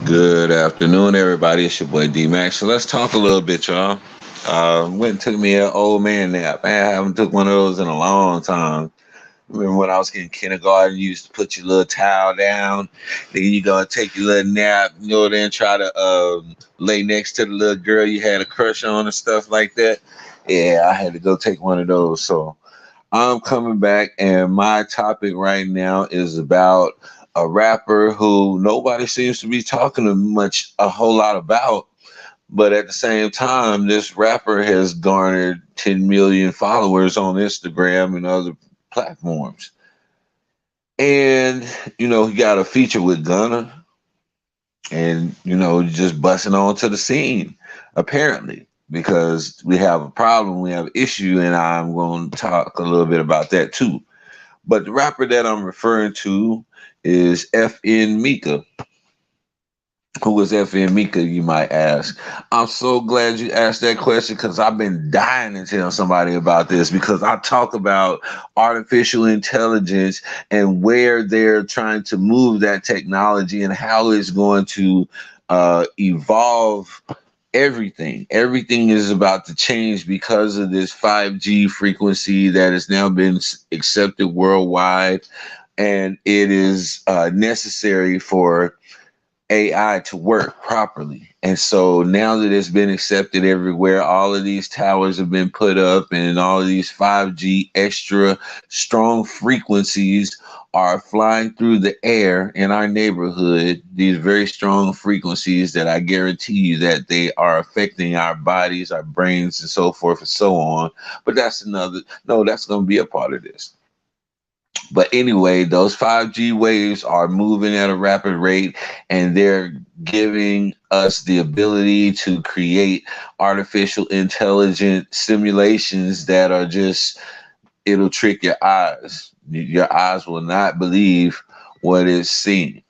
Good afternoon, everybody. It's your boy D Max. So let's talk a little bit, y'all. Went and took me an old man nap. Man, I haven't took one of those in a long time. Remember when I was in kindergarten, you used to put your little towel down, then you go and take your little nap, then try to lay next to the little girl you had a crush on and stuff like that. Yeah, I had to go take one of those. So I'm coming back, and my topic right now is about a rapper who nobody seems to be talking a whole lot about. But at the same time, this rapper has garnered 10 million followers on Instagram and other platforms. And, he got a feature with Gunna and, just busting onto the scene, apparently, because we have a problem, we have an issue, and I'm going to talk a little bit about that too. But the rapper that I'm referring to is FNMeka. Who is FNMeka, you might ask? I'm so glad you asked that question because I've been dying to tell somebody about this because I talk about artificial intelligence and where they're trying to move that technology and how it's going to evolve everything. Everything is about to change because of this 5G frequency that has now been accepted worldwide, and it is necessary for AI to work properly. And so now that it's been accepted everywhere, all of these towers have been put up and all of these 5G extra strong frequencies are flying through the air in our neighborhood. These very strong frequencies that I guarantee you that they are affecting our bodies, our brains, and so forth and so on. But that's going to be a part of this. But anyway, those 5G waves are moving at a rapid rate, and they're giving us the ability to create artificial intelligent simulations that are just, it'll trick your eyes. Your eyes will not believe what it's seeing.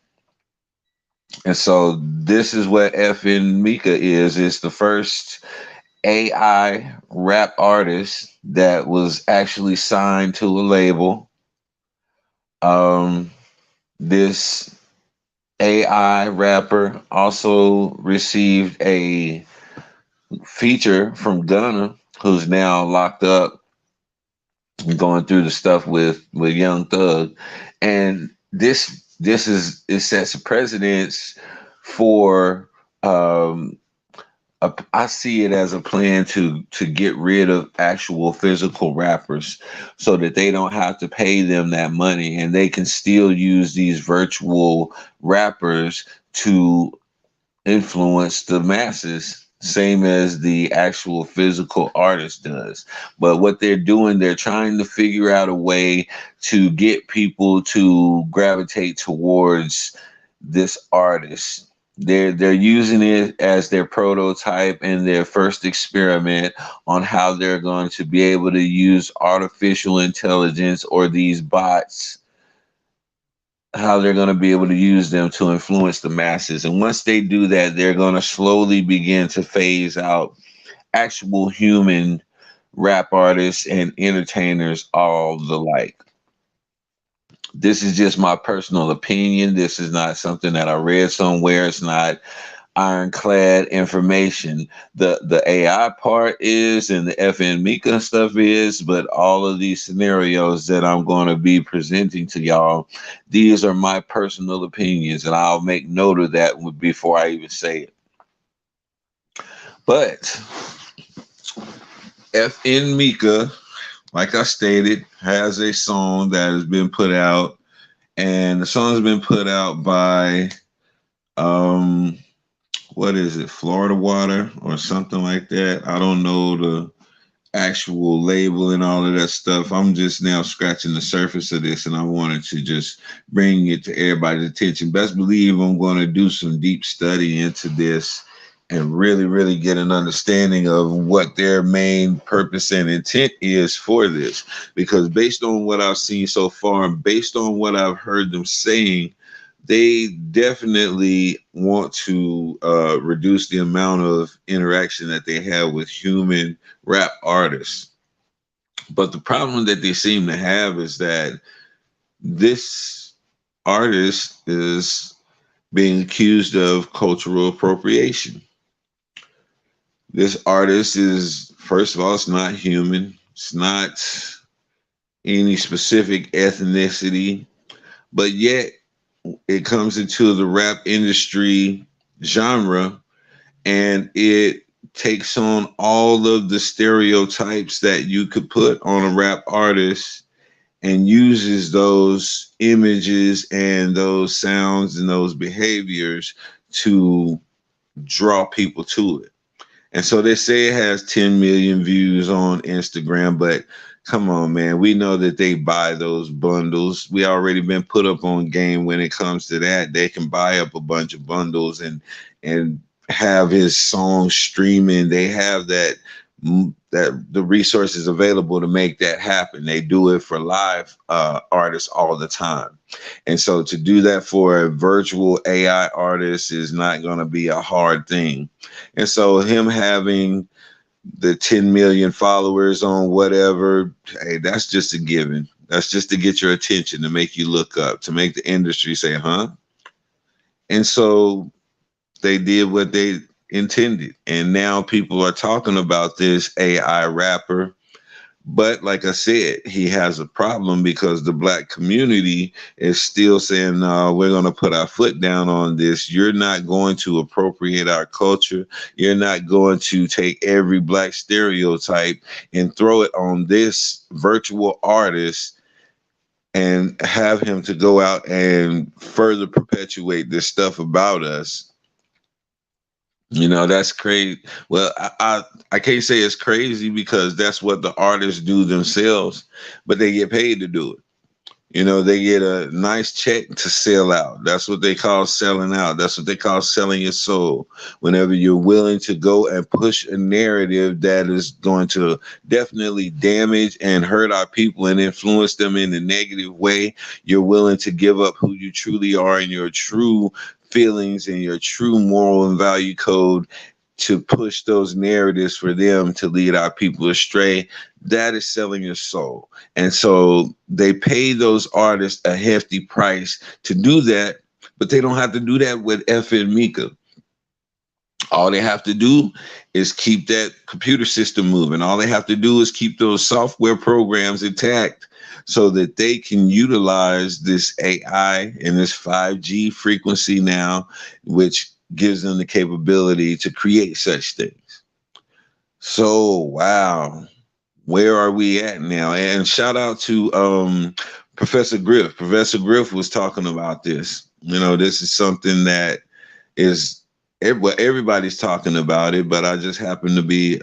And so this is what FN Mika is. It's the first AI rap artist that was actually signed to a label. Um, this AI rapper also received a feature from Gunna, who's now locked up, going through the stuff with Young Thug, and this is it sets a precedence for I see it as a plan to get rid of actual physical rappers so that they don't have to pay them that money and they can still use these virtual rappers to influence the masses same as the actual physical artist does. But what they're doing, they're trying to figure out a way to get people to gravitate towards this artist. They're using it as their prototype and their first experiment on how they're going to be able to use artificial intelligence or these bots, how they're going to be able to use them to influence the masses. And once they do that, they're going to slowly begin to phase out actual human rap artists and entertainers all the like. This is just my personal opinion. This is not something that I read somewhere. It's not ironclad information. The AI part is, and the FN Mika stuff is, but all of these scenarios that I'm going to be presenting to y'all, these are my personal opinions, and I'll make note of that before I even say it. But FN Mika, like I stated, has a song that has been put out, and the song has been put out by what is it, Florida Water or something like that. I don't know the actual label and all of that stuff. I'm just now scratching the surface of this, and I wanted to just bring it to everybody's attention. Best believe I'm going to do some deep study into this and really, really get an understanding of what their main purpose and intent is for this. Because based on what I've seen so far and based on what I've heard them saying, they definitely want to reduce the amount of interaction that they have with human rap artists. But the problem that they seem to have is that this artist is being accused of cultural appropriation. This artist is, first of all, it's not human. It's not any specific ethnicity, but yet it comes into the rap industry genre and it takes on all of the stereotypes that you could put on a rap artist and uses those images and those sounds and those behaviors to draw people to it. And so they say it has 10 million views on Instagram, but come on, man. We know that they buy those bundles. We already been put up on game when it comes to that. They can buy up a bunch of bundles and have his song streaming. They have that the resources available to make that happen. They do it for live artists all the time. And so to do that for a virtual AI artist is not going to be a hard thing. And so him having the 10 million followers on whatever, hey, that's just a given. That's just to get your attention, to make you look up, to make the industry say, huh? And so they did what they intended. And now people are talking about this AI rapper. But like I said, he has a problem because the black community is still saying, no, we're going to put our foot down on this. You're not going to appropriate our culture. You're not going to take every black stereotype and throw it on this virtual artist and have him to go out and further perpetuate this stuff about us. You know, that's crazy. Well, I can't say it's crazy because that's what the artists do themselves, but they get paid to do it. You know, they get a nice check to sell out. That's what they call selling out. That's what they call selling your soul. Whenever you're willing to go and push a narrative that is going to definitely damage and hurt our people and influence them in a negative way, you're willing to give up who you truly are and your true feelings and your true moral and value code to push those narratives for them to lead our people astray. That is selling your soul. And so they pay those artists a hefty price to do that, but they don't have to do that with FNMeka. All they have to do is keep that computer system moving. All they have to do is keep those software programs intact so that they can utilize this AI and this 5G frequency now, which gives them the capability to create such things. So, wow, where are we at now? And shout out to Professor Griff. Professor Griff was talking about this. You know, this is something that is well, everybody's talking about it, but I just happened to be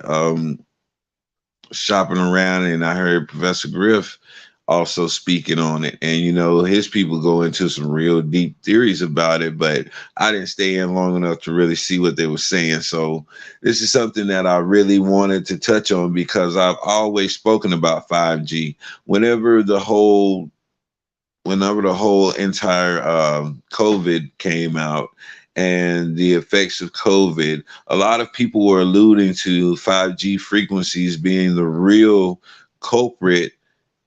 shopping around and I heard Professor Griff also speaking on it. And, you know, his people go into some real deep theories about it, but I didn't stay in long enough to really see what they were saying. So this is something that I really wanted to touch on because I've always spoken about 5G. Whenever the whole entire COVID came out and the effects of COVID, a lot of people were alluding to 5G frequencies being the real culprit,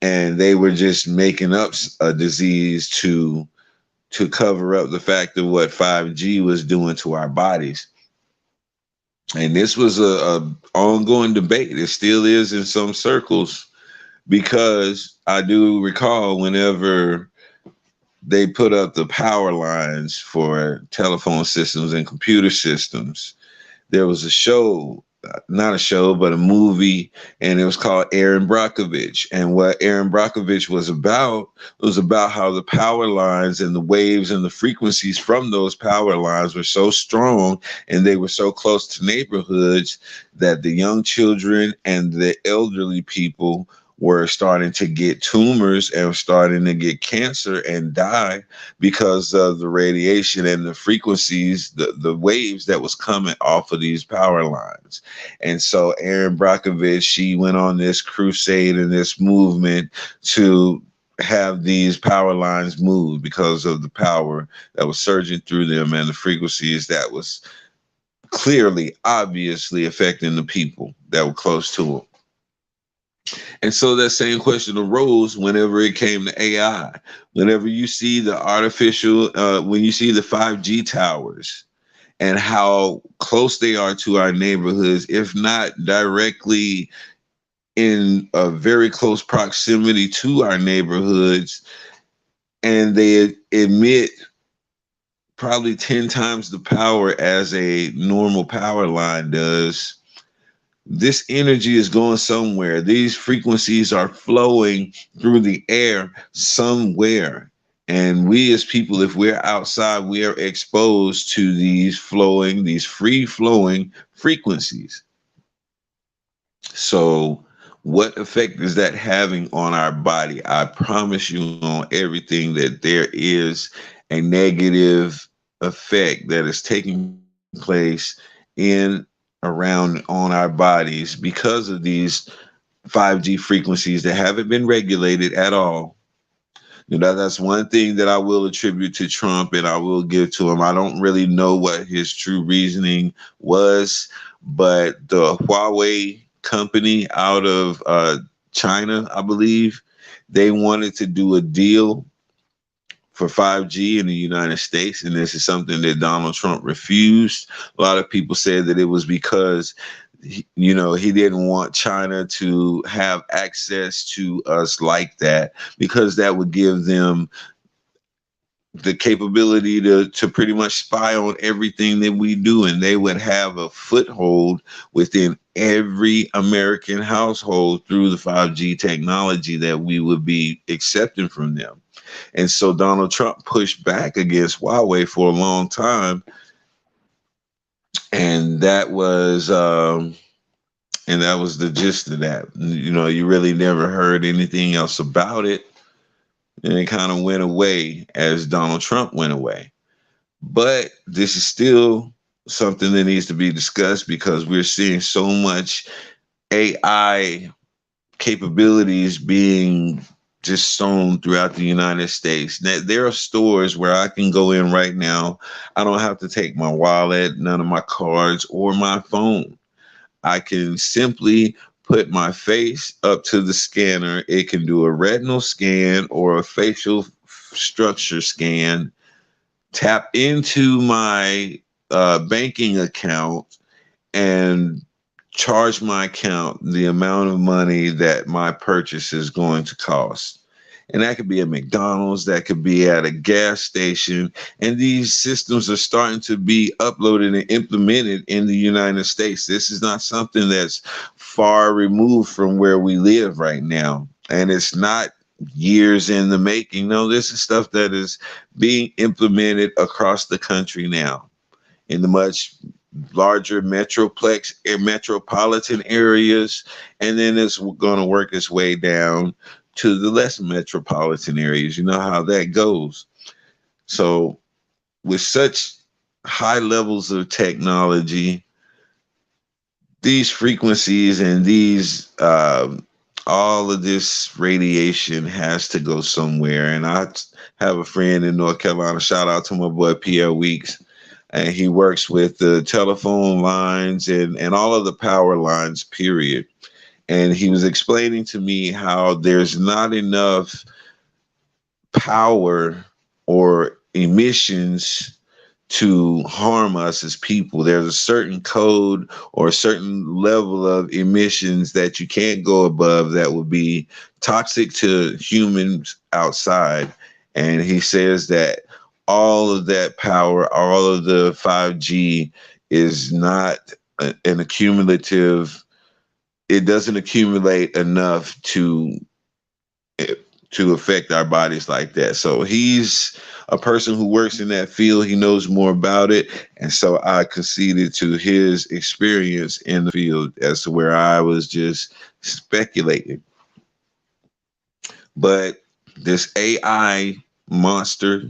and they were just making up a disease to cover up the fact of what 5G was doing to our bodies. And this was a ongoing debate. It still is in some circles because I do recall whenever they put up the power lines for telephone systems and computer systems, there was a show, not a show, but a movie, and it was called Aaron Brockovich. And what Aaron Brockovich was about how the power lines and the waves and the frequencies from those power lines were so strong and they were so close to neighborhoods that the young children and the elderly people were starting to get tumors and starting to get cancer and die because of the radiation and the frequencies, the waves that was coming off of these power lines. And so Erin Brockovich, she went on this crusade and this movement to have these power lines move because of the power that was surging through them and the frequencies that was clearly, obviously affecting the people that were close to them. And so that same question arose whenever it came to AI. Whenever you see the when you see the 5G towers and how close they are to our neighborhoods, if not directly in a very close proximity to our neighborhoods, and they emit probably 10 times the power as a normal power line does. This energy is going somewhere. These frequencies are flowing through the air somewhere. And we as people, if we're outside, we are exposed to these free flowing frequencies. So, what effect is that having on our body? I promise you on everything that there is a negative effect that is taking place in around on our bodies because of these 5G frequencies that haven't been regulated at all. You know, that's one thing that I will attribute to Trump and I will give to him. I don't really know what his true reasoning was, but the Huawei company out of China, I believe, they wanted to do a deal for 5G in the United States, and this is something that Donald Trump refused. A lot of people said that it was because he didn't want China to have access to us like that because that would give them the capability to pretty much spy on everything that we do, and they would have a foothold within every American household through the 5G technology that we would be accepting from them. And so Donald Trump pushed back against Huawei for a long time, and that was the gist of that. You know, you really never heard anything else about it, and it kind of went away as Donald Trump went away. But this is still something that needs to be discussed because we're seeing so much AI capabilities being just sown throughout the United States. There are stores where I can go in right now. I don't have to take my wallet, none of my cards, or my phone. I can simply put my face up to the scanner. It can do a retinal scan or a facial structure scan, tap into my banking account, and charge my account the amount of money that my purchase is going to cost. And that could be at McDonald's, that could be at a gas station. And these systems are starting to be uploaded and implemented in the United States. This is not something that's far removed from where we live right now. And it's not years in the making. No, this is stuff that is being implemented across the country now in the much larger metropolitan areas, and then it's going to work its way down to the less metropolitan areas. You know how that goes. So with such high levels of technology, these frequencies and these all of this radiation has to go somewhere. And I have a friend in North Carolina. Shout out to my boy Pierre Weeks, and he works with the telephone lines and all of the power lines, period. And he was explaining to me how there's not enough power or emissions to harm us as people. There's a certain code or a certain level of emissions that you can't go above that would be toxic to humans outside. And he says that all of that power, all of the 5G is not an accumulative, it doesn't accumulate enough to affect our bodies like that. So he's a person who works in that field. He knows more about it. And so I conceded to his experience in the field as to where I was just speculating. But this AI monster,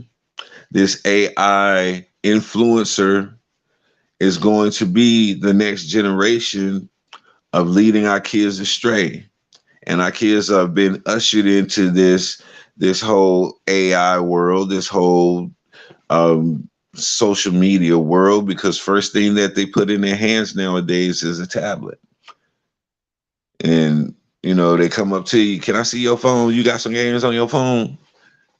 this AI influencer is going to be the next generation of leading our kids astray. And our kids have been ushered into this whole AI world, this whole social media world, because first thing that they put in their hands nowadays is a tablet. And You know, they come up to you, can I see your phone? You got some games on your phone?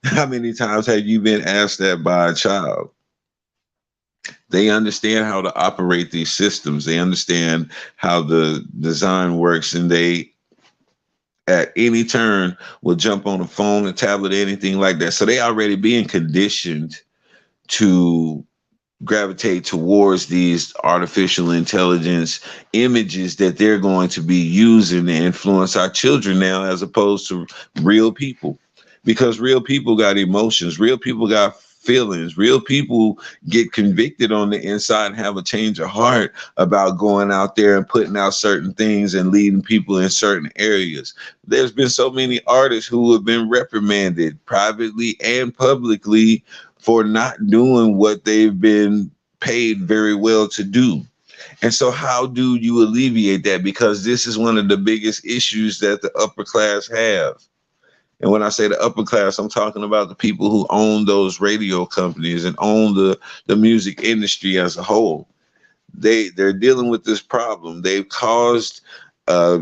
How many times have you been asked that by a child? They understand how to operate these systems. They understand how the design works, and they at any turn will jump on a phone, a tablet, anything like that. So they already being conditioned to gravitate towards these artificial intelligence images that they're going to be using to influence our children now, as opposed to real people. Because real people got emotions, real people got feelings, real people get convicted on the inside and have a change of heart about going out there and putting out certain things and leading people in certain areas. There's been so many artists who have been reprimanded privately and publicly for not doing what they've been paid very well to do. And so, how do you alleviate that? Because this is one of the biggest issues that the upper class have. And when I say the upper class, I'm talking about the people who own those radio companies and own the music industry as a whole. They're dealing with this problem. They've caused uh,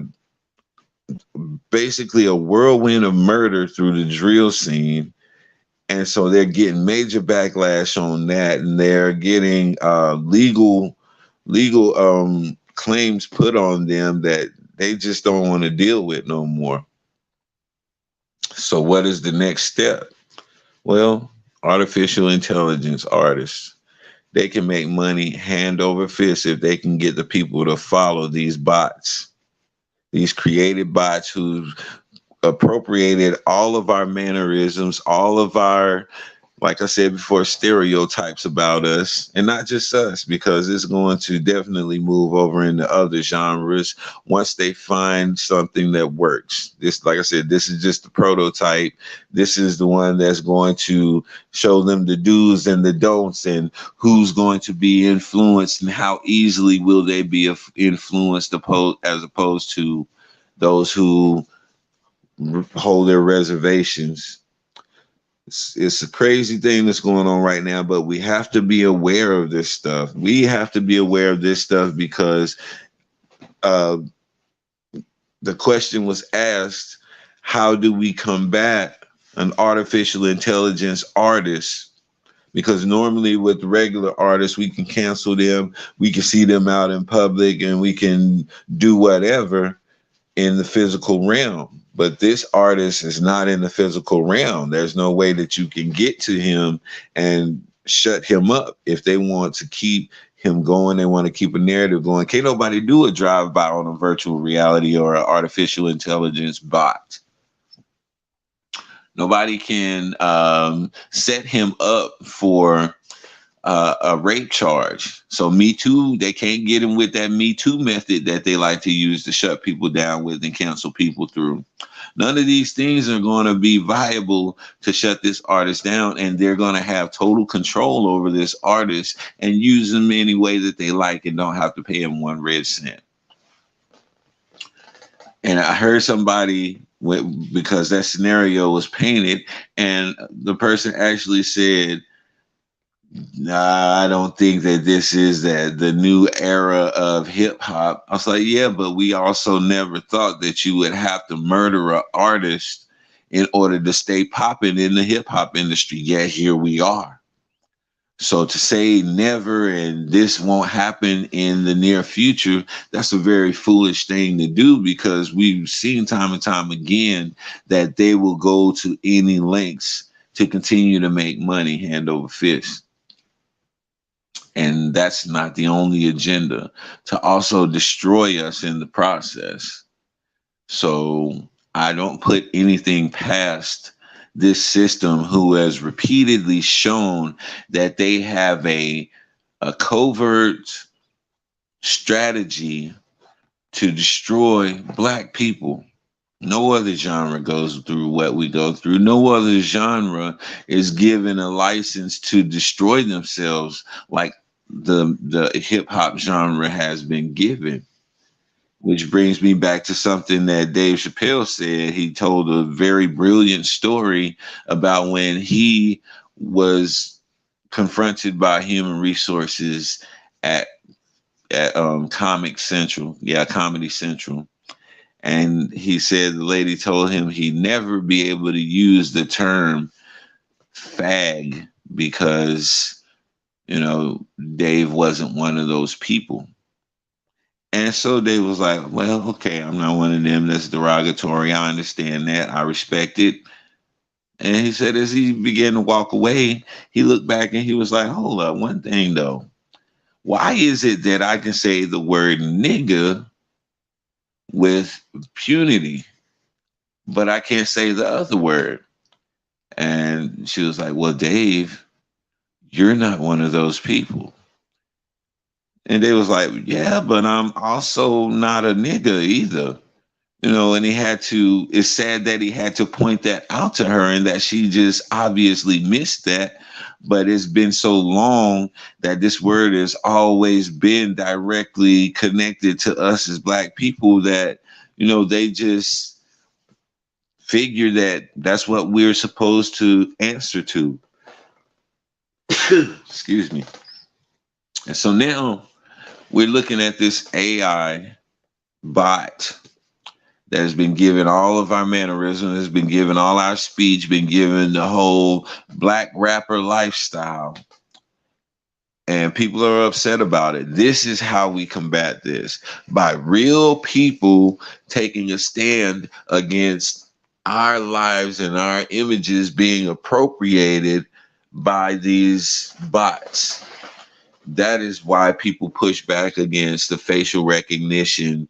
basically a whirlwind of murder through the drill scene, and so they're getting major backlash on that, and they're getting legal claims put on them that they just don't want to deal with no more. So what is the next step? Well, artificial intelligence artists, they can make money hand over fist if they can get the people to follow these bots, these created bots who appropriated all of our mannerisms, all of our, like I said before, stereotypes about us, and not just us, because it's going to definitely move over into other genres once they find something that works. This, like I said, this is just the prototype. This is the one that's going to show them the do's and the don'ts, and who's going to be influenced and how easily will they be influenced, as opposed to those who hold their reservations. It's a crazy thing that's going on right now, but we have to be aware of this stuff. We have to be aware of this stuff because uh, the question was asked, how do we combat an artificial intelligence artist? Because normally with regular artists, we can cancel them, we can see them out in public, and we can do whatever in the physical realm. But this artist is not in the physical realm. There's no way that you can get to him and shut him up. If they want to keep him going, they want to keep a narrative going. Can't nobody do a drive-by on a virtual reality or an artificial intelligence bot. Nobody can set him up for a rape charge. So Me Too, they can't get him with that Me Too method that they like to use to shut people down with and cancel people through. None of these things are going to be viable to shut this artist down, and they're going to have total control over this artist and use them any way that they like and don't have to pay him one red cent. And I heard somebody, because that scenario was painted, and the person actually said, nah, I don't think that this is the new era of hip hop. I was like, yeah, but we also never thought that you would have to murder an artist in order to stay popping in the hip hop industry. Yet here we are. So to say never and this won't happen in the near future, that's a very foolish thing to do, because we've seen time and time again that they will go to any lengths to continue to make money hand over fist. And that's not the only agenda, to also destroy us in the process. So I don't put anything past this system, who has repeatedly shown that they have a covert strategy to destroy Black people. No other genre goes through what we go through. No other genre is given a license to destroy themselves like the hip hop genre has been given. Which brings me back to something that Dave Chappelle said. He told a very brilliant story about when he was confronted by human resources at Comedy Central, And he said the lady told him he'd never be able to use the term fag because, you know, Dave wasn't one of those people. And so Dave was like, well, okay, I'm not one of them. That's derogatory. I understand that. I respect it. And he said, as he began to walk away, he looked back and he was like, hold up, one thing though. Why is it that I can say the word nigga with punity, but I can't say the other word? And she was like, well, Dave, you're not one of those people. And Dave was like, yeah, but I'm also not a nigga either. You know, and he had to, it's sad that he had to point that out to her and that she just obviously missed that. But it's been so long that this word has always been directly connected to us as Black people that, you know, they just figure that that's what we're supposed to answer to. Excuse me. And so now we're looking at this AI bot that has been given all of our mannerisms, has been given all our speech, been given the whole Black rapper lifestyle. And people are upset about it. This is how we combat this, by real people taking a stand against our lives and our images being appropriated by these bots. That is why people push back against the facial recognition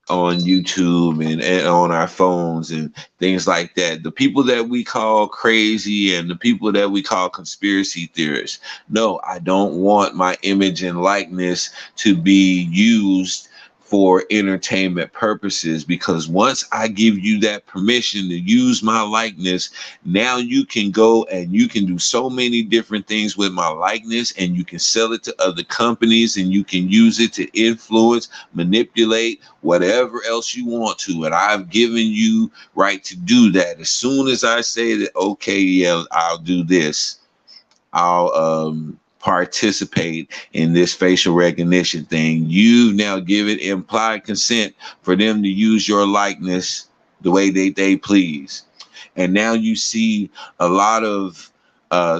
on YouTube and on our phones and things like that. The people that we call crazy and the people that we call conspiracy theorists. No, I don't want my image and likeness to be used for entertainment purposes, because once I give you that permission to use my likeness, now you can go and you can do so many different things with my likeness, and you can sell it to other companies and you can use it to influence, manipulate, whatever else you want to. And I've given you right to do that. As soon as I say that, okay, yeah, I'll do this, I'll participate in this facial recognition thing, you now give it implied consent for them to use your likeness the way they please. And now you see a lot of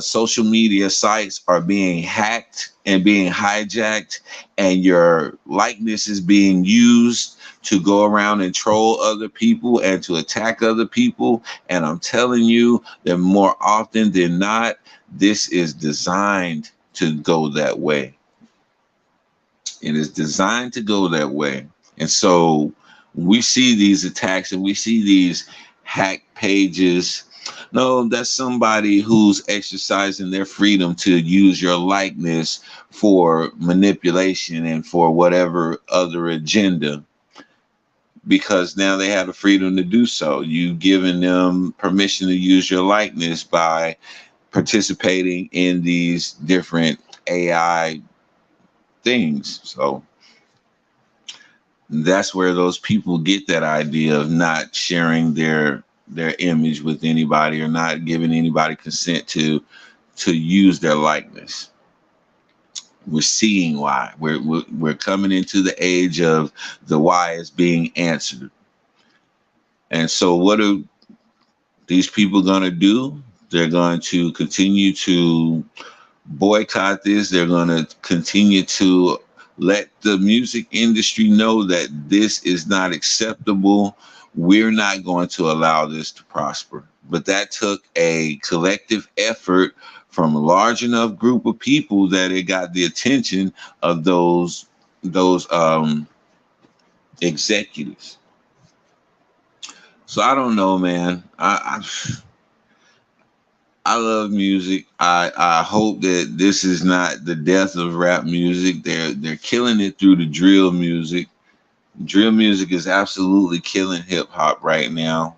social media sites are being hacked and being hijacked, and your likeness is being used to go around and troll other people and to attack other people. And I'm telling you that more often than not, this is designed to go that way. It is designed to go that way. And so we see these attacks and we see these hack pages. No, that's somebody who's exercising their freedom to use your likeness for manipulation and for whatever other agenda, because now they have the freedom to do so. You've given them permission to use your likeness by participating in these different AI things. So that's where those people get that idea of not sharing their image with anybody or not giving anybody consent to use their likeness. We're seeing why. We're coming into the age of the why is being answered. And so what are these people going to do? They're going to continue to boycott this. They're going to continue to let the music industry know that this is not acceptable. We're not going to allow this to prosper. But that took a collective effort from a large enough group of people that it got the attention of those executives. So I don't know, man. I love music. I hope that this is not the death of rap music. They're killing it through the drill music. Drill music is absolutely killing hip hop right now.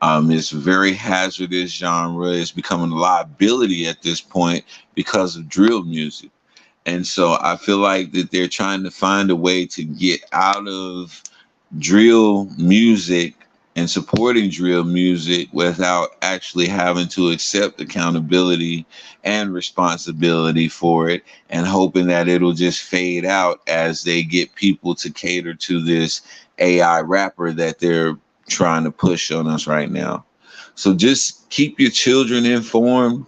It's a very hazardous genre. It's becoming a liability at this point because of drill music. And so I feel like that they're trying to find a way to get out of drill music and supporting drill music without actually having to accept accountability and responsibility for it, and hoping that it'll just fade out as they get people to cater to this AI rapper that they're trying to push on us right now. So just keep your children informed,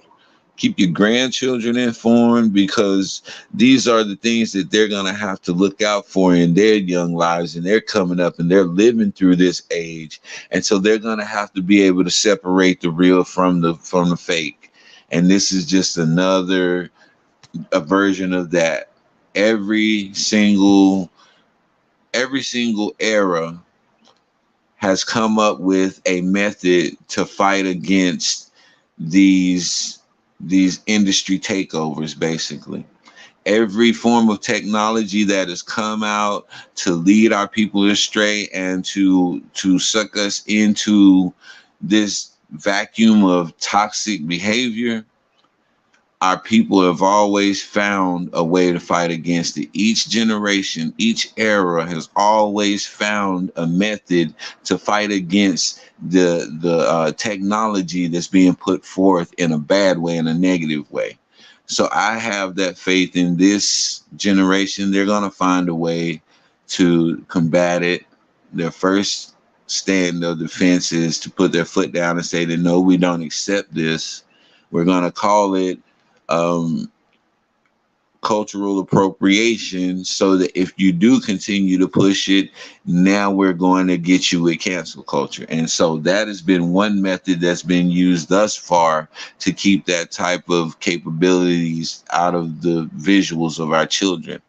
keep your grandchildren informed, because these are the things that they're going to have to look out for in their young lives, and they're coming up and they're living through this age, and so they're going to have to be able to separate the real from the fake. And this is just another a version of that. Every single era has come up with a method to fight against these these industry takeovers. Basically, every form of technology that has come out to lead our people astray and to suck us into this vacuum of toxic behavior, our people have always found a way to fight against it. Each generation, each era has always found a method to fight against the technology that's being put forth in a bad way, in a negative way. So I have that faith in this generation. They're gonna find a way to combat it. Their first stand of defense is to put their foot down and say that no, we don't accept this. We're gonna call it um, cultural appropriation, so that if you do continue to push it, now we're going to get you with cancel culture. And so that has been one method that's been used thus far to keep that type of capabilities out of the visuals of our children.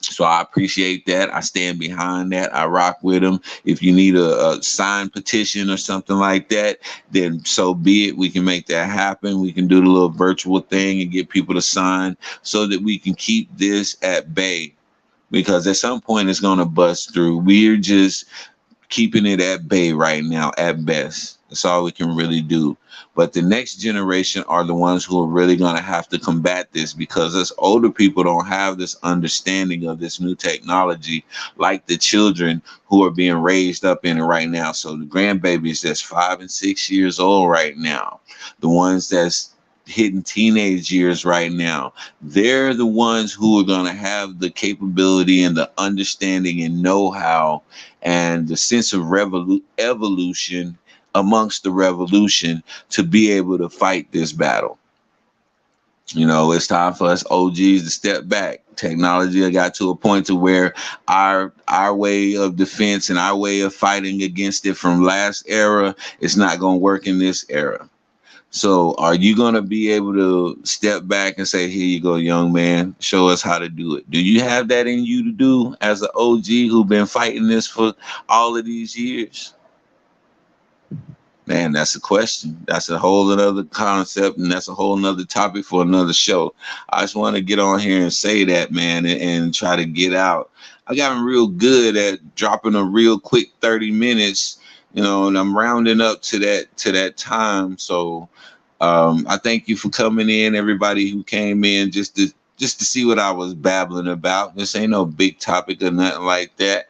So I appreciate that. I stand behind that. I rock with them. If you need a signed petition or something like that, then so be it. We can make that happen. We can do the little virtual thing and get people to sign so that we can keep this at bay. Because at some point it's going to bust through. We're just keeping it at bay right now, at best. That's all we can really do. But the next generation are the ones who are really going to have to combat this, because us older people don't have this understanding of this new technology like the children who are being raised up in it right now. So the grandbabies that's 5 and 6 years old right now, the ones that's hitting teenage years right now, they're the ones who are going to have the capability and the understanding and know-how and the sense of evolution amongst the revolution to be able to fight this battle. You know, it's time for us OGs to step back. Technology got to a point to where our way of defense and our way of fighting against it from last era is not going to work in this era. So are you going to be able to step back and say, here you go, young man, show us how to do it? Do you have that in you to do as an OG who've been fighting this for all of these years? Man, that's a question. That's a whole other concept, and that's a whole nother topic for another show. I just want to get on here and say that, man, and try to get out. I gotten real good at dropping a real quick 30 minutes, and I'm rounding up to that time. So I thank you for coming in, everybody who came in just to see what I was babbling about. This ain't no big topic or nothing like that.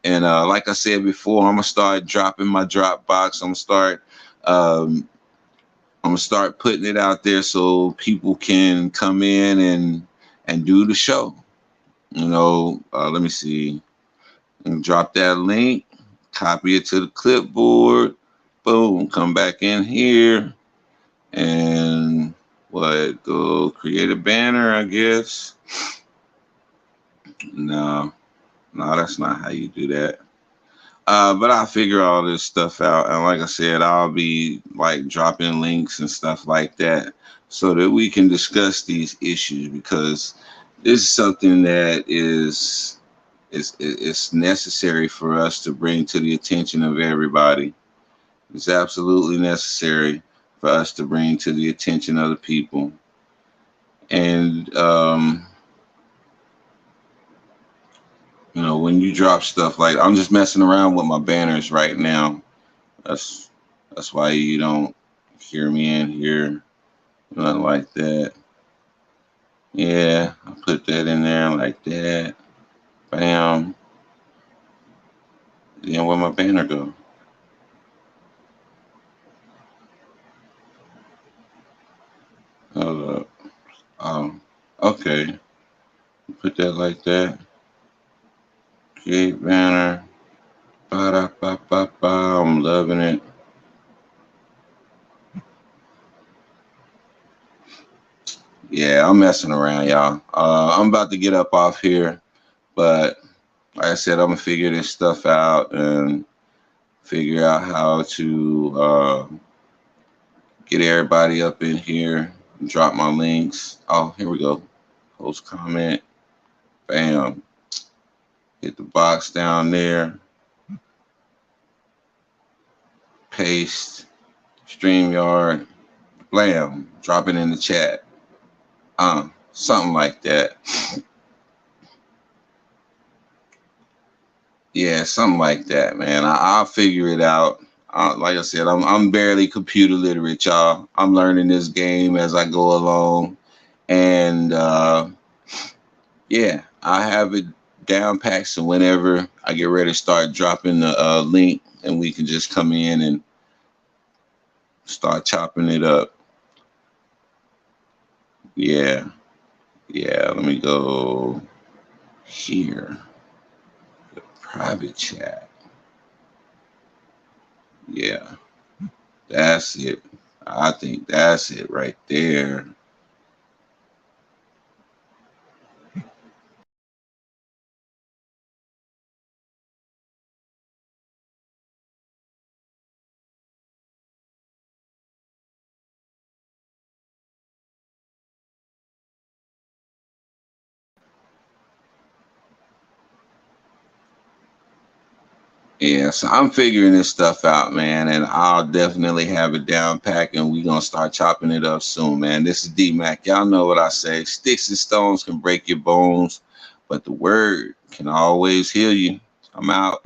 And like I said before, I'm gonna start dropping my Dropbox. Um, I'm gonna start putting it out there so people can come in and do the show. Let me see. And drop that link, copy it to the clipboard. Boom, come back in here and go create a banner, I guess. No, that's not how you do that. But I'll figure all this stuff out. And like I said, I'll be like dropping links and stuff like that so that we can discuss these issues, because this is something that is necessary for us to bring to the attention of everybody. It's absolutely necessary for us to bring to the attention of the people. And when you drop stuff, like I'm just messing around with my banners right now. That's why you don't hear me in here, nothing like that. Yeah, I put that in there like that. Bam. Then where my banner go? Hold up. Okay. Put that like that. Create banner. Ba-da-ba-ba-ba. I'm loving it. Yeah, I'm messing around, y'all. I'm about to get up off here, but like I said, I'm gonna figure this stuff out and figure out how to get everybody up in here. Drop my links. Oh, here we go. Post comment. Bam. Hit the box down there. Paste. StreamYard. Blam. Drop it in the chat. Something like that. Yeah, something like that, man. I'll figure it out. Like I said, I'm barely computer literate, y'all. I'm learning this game as I go along, and yeah, I have it down packed. So whenever I get ready to start dropping the link, and we can just come in and start chopping it up. Yeah, yeah. Let me go here, private chat. Yeah, that's it. I think that's it right there. Yeah, so I'm figuring this stuff out, man, and I'll definitely have it down pack, and we're gonna start chopping it up soon, man. This is D Mac. Y'all know what I say. Sticks and stones can break your bones, but the word can always heal you. I'm out.